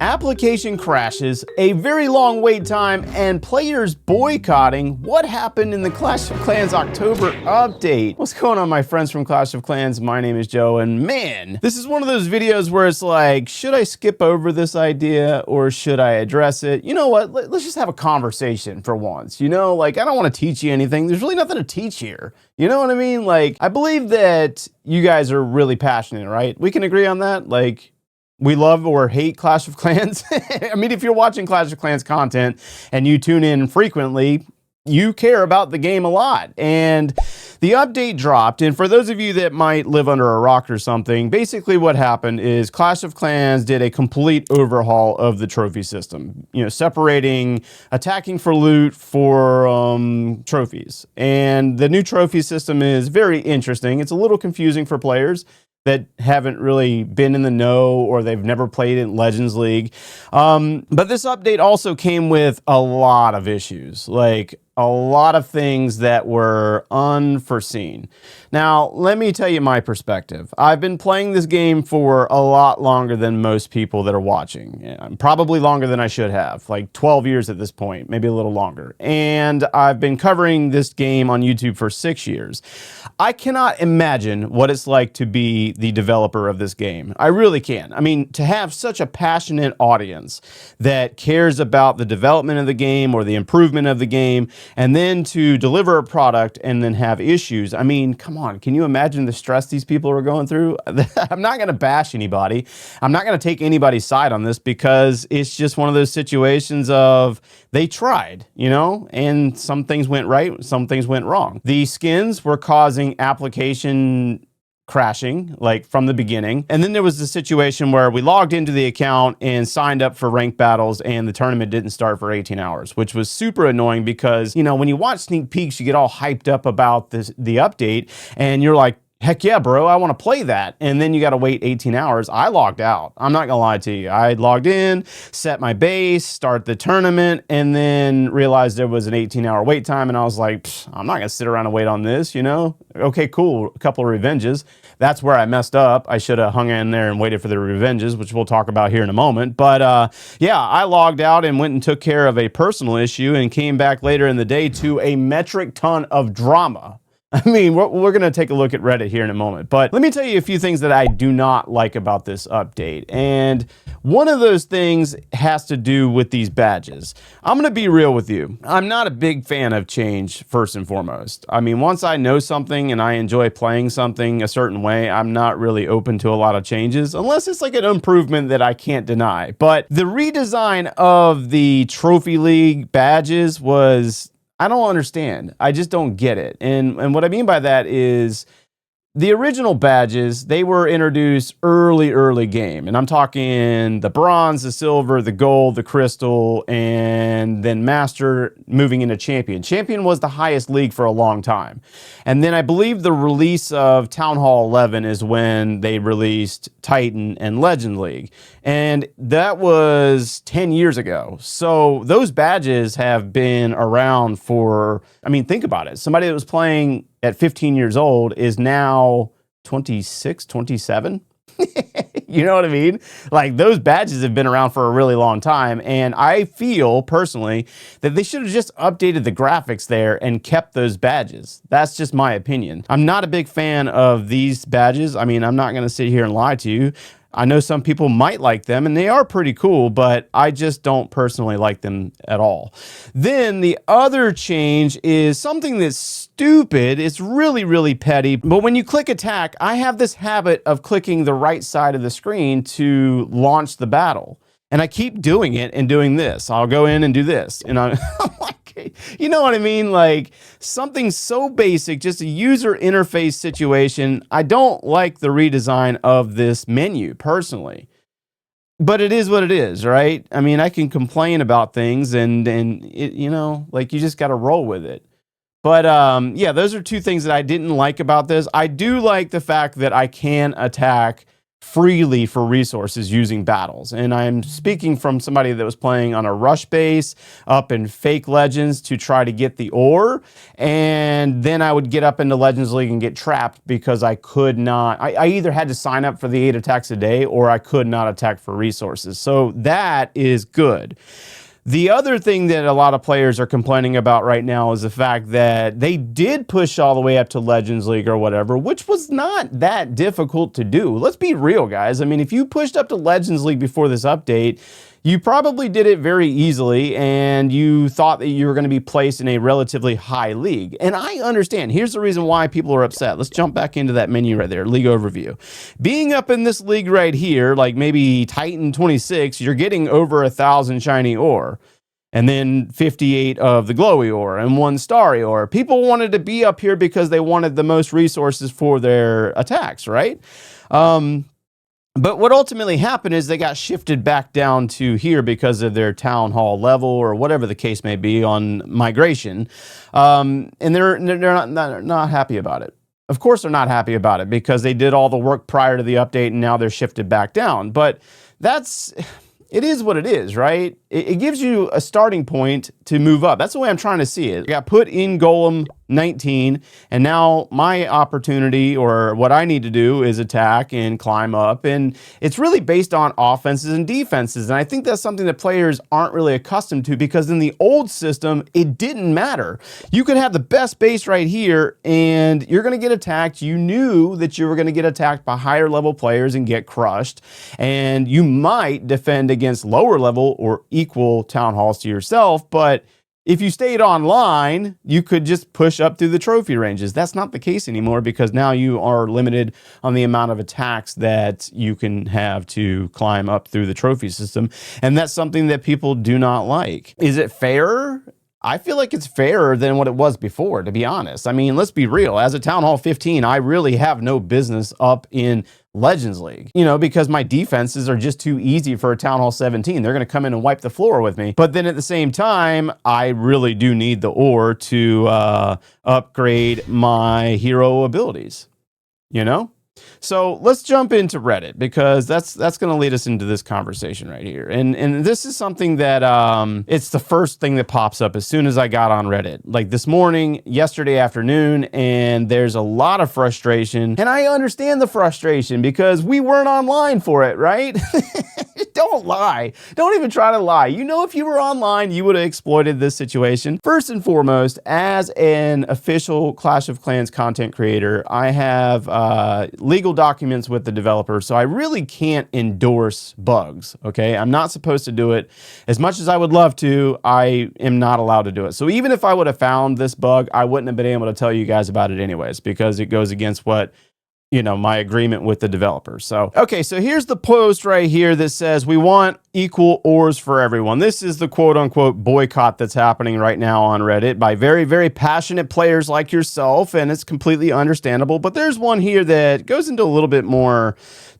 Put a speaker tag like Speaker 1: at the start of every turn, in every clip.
Speaker 1: Application crashes, a very long wait time, and players boycotting what happened in the Clash of Clans October update. What's going on, my friends from Clash of Clans? My name is Joe, and man, this is one of those videos where it's like, should I skip over this idea or should I address it? You know what? Let's just have a conversation for once. You know, like, I don't want to teach you anything. There's really nothing to teach here. You know what I mean? Like, I believe that you guys are really passionate, right? We can agree on that. Like, we love or hate Clash of Clans. I mean, if you're watching Clash of Clans content and you tune in frequently, you care about the game a lot. And the update dropped. And for those of you that might live under a rock or something, basically what happened is Clash of Clans did a complete overhaul of the trophy system, you know, separating attacking for loot for trophies. And the new trophy system is very interesting. It's a little confusing for players that haven't really been in the know or they've never played in Legends League. But this update also came with a lot of issues, like a lot of things that were unforeseen. Now, let me tell you my perspective. I've been playing this game for a lot longer than most people that are watching. Probably longer than I should have, like 12 years at this point, maybe a little longer. And I've been covering this game on YouTube for 6 years. I cannot imagine what it's like to be the developer of this game. I really can. I mean, to have such a passionate audience that cares about the development of the game or the improvement of the game, and then to deliver a product and then have issues. I mean, come on, can you imagine the stress these people are going through? I'm not going to bash anybody. I'm not going to take anybody's side on this because it's just one of those situations of they tried, you know, and some things went right, some things went wrong. The skins were causing application crashing, like from the beginning. And then there was the situation where we logged into the account and signed up for ranked battles and the tournament didn't start for 18 hours, which was super annoying because, you know, when you watch sneak peeks, you get all hyped up about the update and you're like, heck yeah, bro, I want to play that. And then you got to wait 18 hours. I logged out. I'm not going to lie to you. I logged in, set my base, start the tournament, and then realized there was an 18-hour wait time. And I was like, I'm not going to sit around and wait on this, you know? Okay, cool. A couple of revenges. That's where I messed up. I should have hung in there and waited for the revenges, which we'll talk about here in a moment. But yeah, I logged out and went and took care of a personal issue and came back later in the day to a metric ton of drama. I mean, we're going to take a look at Reddit here in a moment, but let me tell you a few things that I do not like about this update. And one of those things has to do with these badges. I'm going to be real with you. I'm not a big fan of change, first and foremost. I mean, once I know something and I enjoy playing something a certain way, I'm not really open to a lot of changes, unless it's like an improvement that I can't deny. But the redesign of the Trophy League badges was, I don't understand. I just don't get it. And what I mean by that is the original badges, they were introduced early game. And I'm talking the bronze, the silver, the gold, the crystal, and then master moving into champion. Champion was the highest league for a long time. And then I believe the release of Town Hall 11 is when they released Titan and Legend League. And that was 10 years ago. So those badges have been around for, I mean, think about it. Somebody that was playing at 15 years old is now 26, 27. You know what I mean? Like, those badges have been around for a really long time. And I feel personally that they should have just updated the graphics there and kept those badges. That's just my opinion. I'm not a big fan of these badges. I mean, I'm not going to sit here and lie to you. I know some people might like them, and they are pretty cool, but I just don't personally like them at all. Then the other change is something that's stupid. It's really petty. But when you click attack, I have this habit of clicking the right side of the screen to launch the battle. And I keep doing it and doing this. I'll go in and do this. And I'm like, you know what I mean? Like, something so basic, just a user interface situation. I don't like the redesign of this menu personally, but it is what it is, right? I mean, I can complain about things and it, you know, like, you just got to roll with it. But yeah, those are two things that I didn't like about this. I do like the fact that I can attack freely for resources using battles. And I'm speaking from somebody that was playing on a rush base up in fake legends to try to get the ore. And then I would get up into Legends League and get trapped because I could not, I either had to sign up for the 8 attacks a day or I could not attack for resources. So that is good. The other thing that a lot of players are complaining about right now is the fact that they did push all the way up to Legends League or whatever, which was not that difficult to do. Let's be real, guys. I mean, if you pushed up to Legends League before this update, you probably did it very easily and you thought that you were going to be placed in a relatively high league. And I understand. Here's the reason why people are upset. Let's jump back into that menu right there, league overview. Being up in this league right here, like maybe Titan 26, you're getting over 1,000 shiny ore. And then 58 of the glowy ore and 1 starry ore. People wanted to be up here because they wanted the most resources for their attacks, right? But what ultimately happened is they got shifted back down to here because of their town hall level or whatever the case may be on migration. And they're not happy about it. Of course they're not happy about it because they did all the work prior to the update and now they're shifted back down. But it is what it is, right? It gives you a starting point to move up. That's the way I'm trying to see it. I got put in Golem 19, and now my opportunity or what I need to do is attack and climb up. And it's really based on offenses and defenses. And I think that's something that players aren't really accustomed to because in the old system, it didn't matter. You could have the best base right here and you're going to get attacked. You knew that you were going to get attacked by higher level players and get crushed. And you might defend against lower level or equal town halls to yourself, but if you stayed online, you could just push up through the trophy ranges. That's not the case anymore because now you are limited on the amount of attacks that you can have to climb up through the trophy system. And that's something that people do not like. Is it fair? I feel like it's fairer than what it was before, to be honest. I mean, let's be real. As a Town Hall 15, I really have no business up in Legends League, you know, because my defenses are just too easy for a Town Hall 17. They're going to come in and wipe the floor with me. But then at the same time, I really do need the ore to upgrade my hero abilities, you know? So let's jump into Reddit because that's going to lead us into this conversation right here. And this is something that it's the first thing that pops up as soon as I got on Reddit. Like this morning, yesterday afternoon, and there's a lot of frustration. And I understand the frustration because we weren't online for it, right? Don't lie. Don't even try to lie. You know, if you were online, you would have exploited this situation. First and foremost, as an official Clash of Clans content creator, I have legal documents with the developer, so I really can't endorse bugs, okay? I'm not supposed to do it. As much as I would love to, I am not allowed to do it. So even if I would have found this bug, I wouldn't have been able to tell you guys about it anyways because it goes against what, you know, my agreement with the developer. So, okay, so here's the post right here that says we want equal ores for everyone. This is the quote unquote boycott that's happening right now on Reddit by very, very passionate players like yourself, and it's completely understandable. But there's one here that goes into a little bit more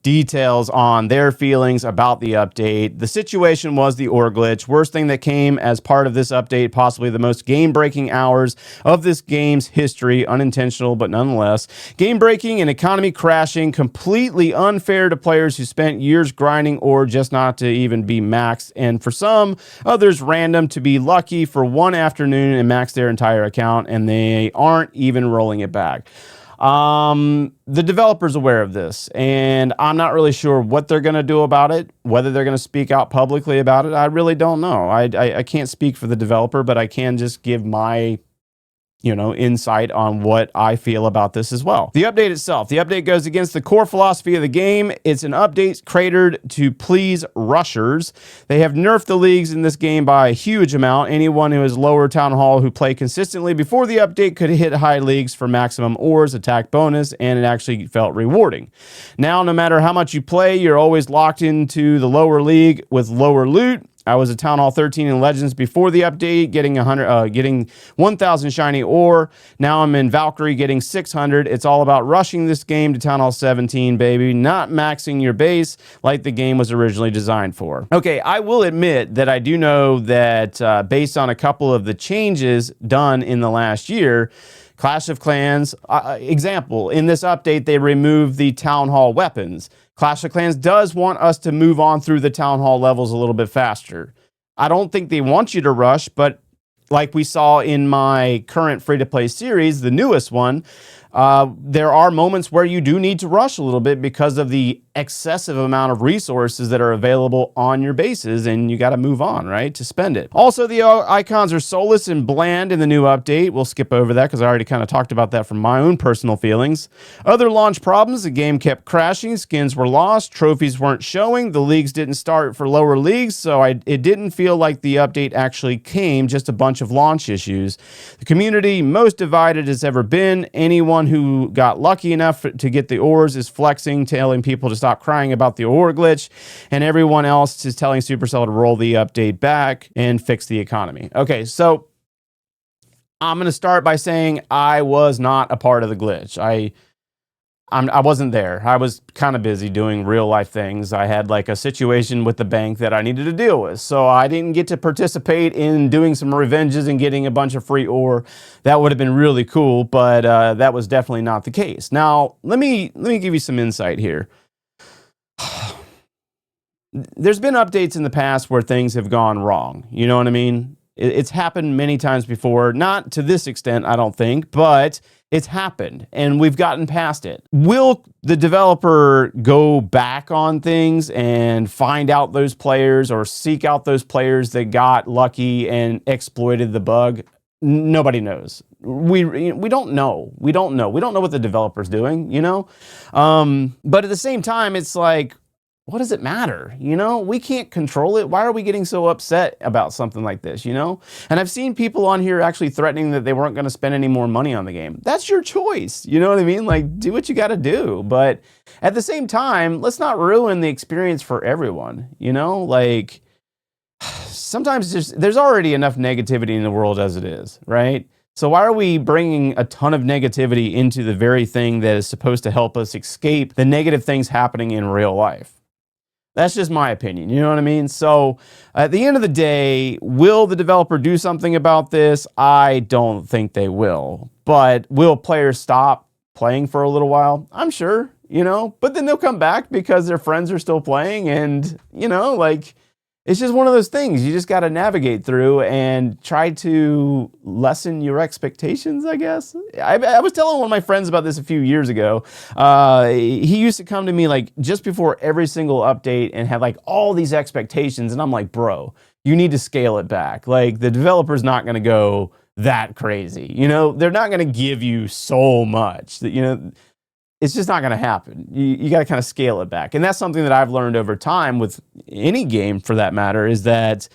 Speaker 1: details on their feelings about the update. The situation was the ore glitch. Worst thing that came as part of this update, possibly the most game-breaking hours of this game's history. Unintentional, but nonetheless. Game-breaking and economy crashing, completely unfair to players who spent years grinding ore just not to even be maxed. And for some, others random to be lucky for one afternoon and max their entire account, and they aren't even rolling it back. The developer's aware of this, and I'm not really sure what they're going to do about it, whether they're going to speak out publicly about it. I really don't know. I can't speak for the developer, but I can just give my, you know, insight on what I feel about this as well. The update itself. The update goes against the core philosophy of the game. It's an update catered to please rushers. They have nerfed the leagues in this game by a huge amount. Anyone who is lower Town Hall who played consistently before the update could hit high leagues for maximum ores, attack bonus, and it actually felt rewarding. Now, no matter how much you play, you're always locked into the lower league with lower loot. I was a Town Hall 13 in Legends before the update, getting 1,000 shiny ore. Now I'm in Valkyrie getting 600. It's all about rushing this game to Town Hall 17, baby, not maxing your base like the game was originally designed for. Okay, I will admit that I do know that based on a couple of the changes done in the last year, Clash of Clans, example, in this update, they removed the Town Hall weapons. Clash of Clans does want us to move on through the Town Hall levels a little bit faster. I don't think they want you to rush, but like we saw in my current free-to-play series, the newest one, there are moments where you do need to rush a little bit because of the excessive amount of resources that are available on your bases, and you got to move on, right, to spend it. Also, the icons are soulless and bland in the new update. We'll skip over that because I already kind of talked about that from my own personal feelings. Other launch problems: the game kept crashing, skins were lost, trophies weren't showing, the leagues didn't start for lower leagues, so it didn't feel like the update actually came, just a bunch of launch issues. The community, most divided it's ever been. Anyone who got lucky enough to get the ores is flexing, telling people to stop crying about the ore glitch, and everyone else is telling Supercell to roll the update back and fix the economy. Okay, so I'm going to start by saying I was not a part of the glitch. I wasn't there. I was kind of busy doing real life things. I had like a situation with the bank that I needed to deal with. So I didn't get to participate in doing some revenges and getting a bunch of free ore. That would have been really cool, but that was definitely not the case. Now, let me give you some insight here. There's been updates in the past where things have gone wrong. You know what I mean? It's happened many times before, not to this extent, I don't think, but it's happened and we've gotten past it. Will the developer go back on things and find out those players or seek out those players that got lucky and exploited the bug? Nobody knows. We don't know. We don't know. We don't know what the developer's doing, you know? But at the same time, it's like, what does it matter? You know, we can't control it. Why are we getting so upset about something like this, you know? And I've seen people on here actually threatening that they weren't going to spend any more money on the game. That's your choice. You know what I mean? Like, do what you got to do. But at the same time, let's not ruin the experience for everyone, you know? Like, sometimes there's already enough negativity in the world as it is, right? So why are we bringing a ton of negativity into the very thing that is supposed to help us escape the negative things happening in real life? That's just my opinion, you know what I mean? So at the end of the day, will the developer do something about this? I don't think they will. But will players stop playing for a little while? I'm sure, you know, but then they'll come back because their friends are still playing, and, you know, like, it's just one of those things you just got to navigate through and try to lessen your expectations, I guess. I was telling one of my friends about this a few years ago. He used to come to me like just before every single update and have like all these expectations. And I'm like, bro, you need to scale it back. Like, the developer's not going to go that crazy. You know, they're not going to give you so much that, you know, it's just not going to happen. You got to kind of scale it back. And that's something that I've learned over time with any game, for that matter, is that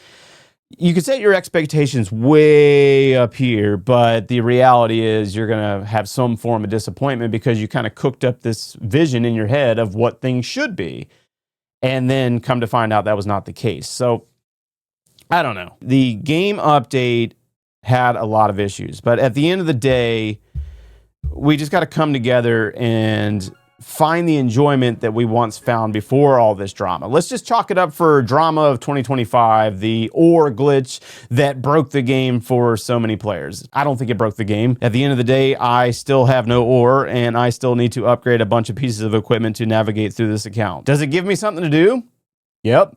Speaker 1: you can set your expectations way up here, but the reality is you're going to have some form of disappointment because you kind of cooked up this vision in your head of what things should be. And then come to find out that was not the case. So I don't know. The game update had a lot of issues, but at the end of the day, we just got to come together and find the enjoyment that we once found before all this drama. Let's just chalk it up for drama of 2025, the ore glitch that broke the game for so many players. I don't think it broke the game. At the end of the day, I still have no ore, and I still need to upgrade a bunch of pieces of equipment to navigate through this account. Does it give me something to do? Yep.